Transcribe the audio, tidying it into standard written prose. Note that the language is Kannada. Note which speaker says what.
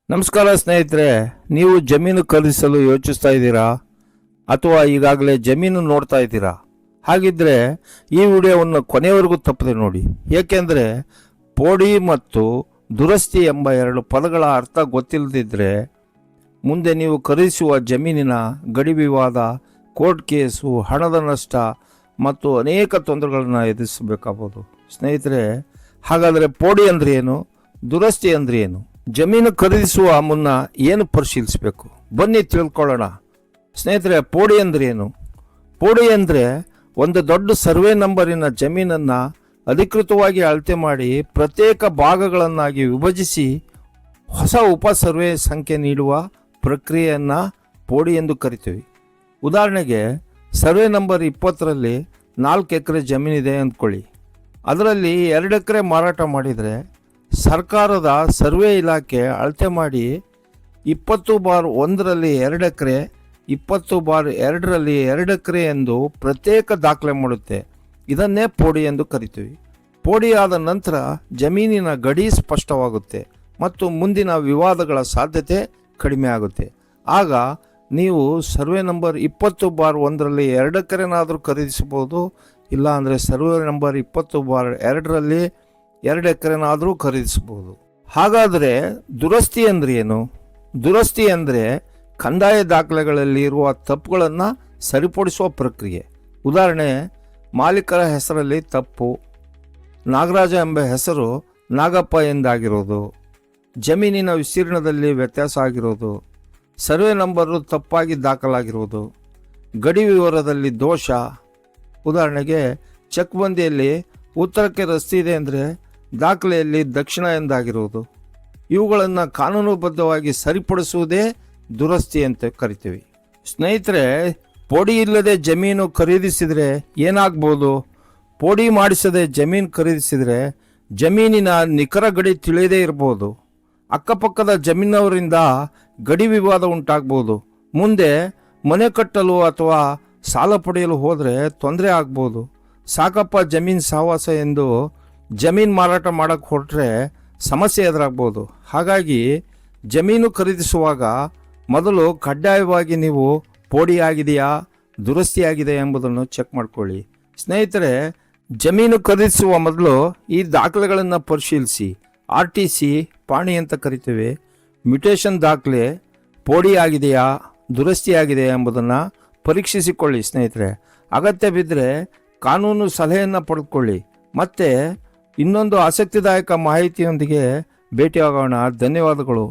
Speaker 1: ನಮಸ್ಕಾರ ಸ್ನೇಹಿತರೆ, ನೀವು ಜಮೀನು ಖರೀದಿಸಲು ಯೋಚಿಸ್ತಾ ಇದ್ದೀರಾ ಅಥವಾ ಈಗಾಗಲೇ ಜಮೀನು ನೋಡ್ತಾ ಇದ್ದೀರಾ? ಹಾಗಿದ್ರೆ ಈ ವಿಡಿಯೋವನ್ನು ಕೊನೆಯವರೆಗೂ ತಪ್ಪದೆ ನೋಡಿ. ಏಕೆಂದರೆ ಪೋಡಿ ಮತ್ತು ದುರಸ್ತಿ ಎಂಬ ಎರಡು ಪದಗಳ ಅರ್ಥ ಗೊತ್ತಿಲ್ಲದಿದ್ದರೆ ಮುಂದೆ ನೀವು ಖರೀದಿಸುವ ಜಮೀನಿನ ಗಡಿ ವಿವಾದ, ಕೋರ್ಟ್ ಕೇಸು, ಹಣದ ನಷ್ಟ ಮತ್ತು ಅನೇಕ ತೊಂದರೆಗಳನ್ನು ಎದುರಿಸಬೇಕಾಗ್ಬೋದು. ಸ್ನೇಹಿತರೆ, ಹಾಗಾದರೆ ಪೋಡಿ ಅಂದರೆ ಏನು, ದುರಸ್ತಿ ಅಂದರೆ ಏನು? ಜಮೀನು ಖರೀದಿಸುವ ಮುನ್ನ ಏನು ಪರಿಶೀಲಿಸಬೇಕು? ಬನ್ನಿ ತಿಳ್ಕೊಳ್ಳೋಣ. ಸ್ನೇಹಿತರೆ, ಪೋಡಿ ಅಂದರೆ ಏನು? ಪೋಡಿ ಅಂದರೆ ಒಂದು ದೊಡ್ಡ ಸರ್ವೆ ನಂಬರಿನ ಜಮೀನನ್ನು ಅಧಿಕೃತವಾಗಿ ಅಳತೆ ಮಾಡಿ ಪ್ರತ್ಯೇಕ ಭಾಗಗಳನ್ನಾಗಿ ವಿಭಜಿಸಿ ಹೊಸ ಉಪ ಸರ್ವೆ ಸಂಖ್ಯೆ ನೀಡುವ ಪ್ರಕ್ರಿಯೆಯನ್ನು ಪೋಡಿ ಎಂದು ಕರಿತೀವಿ. ಉದಾಹರಣೆಗೆ, ಸರ್ವೆ ನಂಬರ್ 20ರಲ್ಲಿ 4 ಎಕರೆ ಜಮೀನಿದೆ ಅಂದ್ಕೊಳ್ಳಿ. ಅದರಲ್ಲಿ 2 ಎಕರೆ ಮಾರಾಟ ಮಾಡಿದರೆ ಸರ್ಕಾರದ ಸರ್ವೆ ಇಲಾಖೆ ಅಳತೆ ಮಾಡಿ 20/1ರಲ್ಲಿ 2 ಎಕರೆ, 20/2ರಲ್ಲಿ 2 ಎಕರೆ ಎಂದು ಪ್ರತ್ಯೇಕ ದಾಖಲೆ ಮಾಡುತ್ತೆ. ಇದನ್ನೇ ಪೋಡಿ ಎಂದು ಕರಿತೀವಿ. ಪೋಡಿ ಆದ ನಂತರ ಜಮೀನಿನ ಗಡಿ ಸ್ಪಷ್ಟವಾಗುತ್ತೆ ಮತ್ತು ಮುಂದಿನ ವಿವಾದಗಳ ಸಾಧ್ಯತೆ ಕಡಿಮೆ ಆಗುತ್ತೆ. ಆಗ ನೀವು ಸರ್ವೆ ನಂಬರ್ 20/1ರಲ್ಲಿ 2 ಎಕರೆನಾದರೂ ಖರೀದಿಸಬಹುದು, ಇಲ್ಲ ಅಂದರೆ ಸರ್ವೆ ನಂಬರ್ 20/2ರಲ್ಲಿ 2 ಎಕರೆನಾದರೂ ಖರೀದಿಸಬಹುದು. ಹಾಗಾದರೆ ದುರಸ್ತಿ ಅಂದರೆ ಏನು? ದುರಸ್ತಿ ಅಂದರೆ ಕಂದಾಯ ದಾಖಲೆಗಳಲ್ಲಿ ಇರುವ ತಪ್ಪುಗಳನ್ನು ಸರಿಪಡಿಸುವ ಪ್ರಕ್ರಿಯೆ. ಉದಾಹರಣೆ, ಮಾಲೀಕರ ಹೆಸರಲ್ಲಿ ತಪ್ಪು, ನಾಗರಾಜ ಎಂಬ ಹೆಸರು ನಾಗಪ್ಪ ಎಂದಾಗಿರೋದು, ಜಮೀನಿನ ವಿಸ್ತೀರ್ಣದಲ್ಲಿ ವ್ಯತ್ಯಾಸ ಆಗಿರೋದು, ಸರ್ವೆ ನಂಬರು ತಪ್ಪಾಗಿ ದಾಖಲಾಗಿರೋದು, ಗಡಿ ವಿವರದಲ್ಲಿ ದೋಷ. ಉದಾಹರಣೆಗೆ, ಚೆಕ್ ಬಂದಿಯಲ್ಲಿ ಉತ್ತರಕ್ಕೆ ರಸ್ತೆ ಇದೆ ಅಂದರೆ ದಾಖಲೆಯಲ್ಲಿ ದಕ್ಷಿಣ ಎಂದಾಗಿರುವುದು. ಇವುಗಳನ್ನು ಕಾನೂನುಬದ್ಧವಾಗಿ ಸರಿಪಡಿಸುವುದೇ ದುರಸ್ತಿ ಅಂತ ಕರಿತೀವಿ. ಸ್ನೇಹಿತರೆ, ಪೋಡಿ ಇಲ್ಲದೆ ಜಮೀನು ಖರೀದಿಸಿದರೆ ಏನಾಗ್ಬೋದು? ಪೋಡಿ ಮಾಡಿಸದೆ ಜಮೀನು ಖರೀದಿಸಿದರೆ ಜಮೀನಿನ ನಿಖರ ಗಡಿ ತಿಳಿಯದೇ ಇರ್ಬೋದು. ಅಕ್ಕಪಕ್ಕದ ಜಮೀನವರಿಂದ ಗಡಿ ವಿವಾದ ಉಂಟಾಗ್ಬೋದು. ಮುಂದೆ ಮನೆ ಕಟ್ಟಲು ಅಥವಾ ಸಾಲ ಪಡೆಯಲು ಹೋದರೆ ತೊಂದರೆ ಆಗ್ಬೋದು. ಸಾಕಪ್ಪ ಜಮೀನು ಸಹವಾಸ ಎಂದು ಜಮೀನು ಮಾರಾಟ ಮಾಡೋಕ್ಕೆ ಹೊರಟ್ರೆ ಸಮಸ್ಯೆ ಎದುರಾಗ್ಬೋದು. ಹಾಗಾಗಿ ಜಮೀನು ಖರೀದಿಸುವಾಗ ಮೊದಲು ಕಡ್ಡಾಯವಾಗಿ ನೀವು ಪೋಡಿ ಆಗಿದೆಯಾ, ದುರಸ್ತಿ ಆಗಿದೆ ಎಂಬುದನ್ನು ಚೆಕ್ ಮಾಡ್ಕೊಳ್ಳಿ. ಸ್ನೇಹಿತರೆ, ಜಮೀನು ಖರೀದಿಸುವ ಮೊದಲು ಈ ದಾಖಲೆಗಳನ್ನು ಪರಿಶೀಲಿಸಿ. RTC ಪಾಣಿ ಅಂತ ಕರಿತೀವಿ. ಮ್ಯೂಟೇಷನ್ ದಾಖಲೆ ಪೋಡಿ ಆಗಿದೆಯಾ, ದುರಸ್ತಿ ಆಗಿದೆಯಾ ಎಂಬುದನ್ನು ಪರೀಕ್ಷಿಸಿಕೊಳ್ಳಿ. ಸ್ನೇಹಿತರೆ, ಅಗತ್ಯ ಬಿದ್ದರೆ ಕಾನೂನು ಸಲಹೆಯನ್ನು ಪಡೆದುಕೊಳ್ಳಿ. ಮತ್ತೆ ಇನ್ನೊಂದು ಆಸಕ್ತಿದಾಯಕ ಮಾಹಿತಿಯೊಂದಿಗೆ ಭೇಟಿಯಾಗೋಣ. ಧನ್ಯವಾದಗಳು.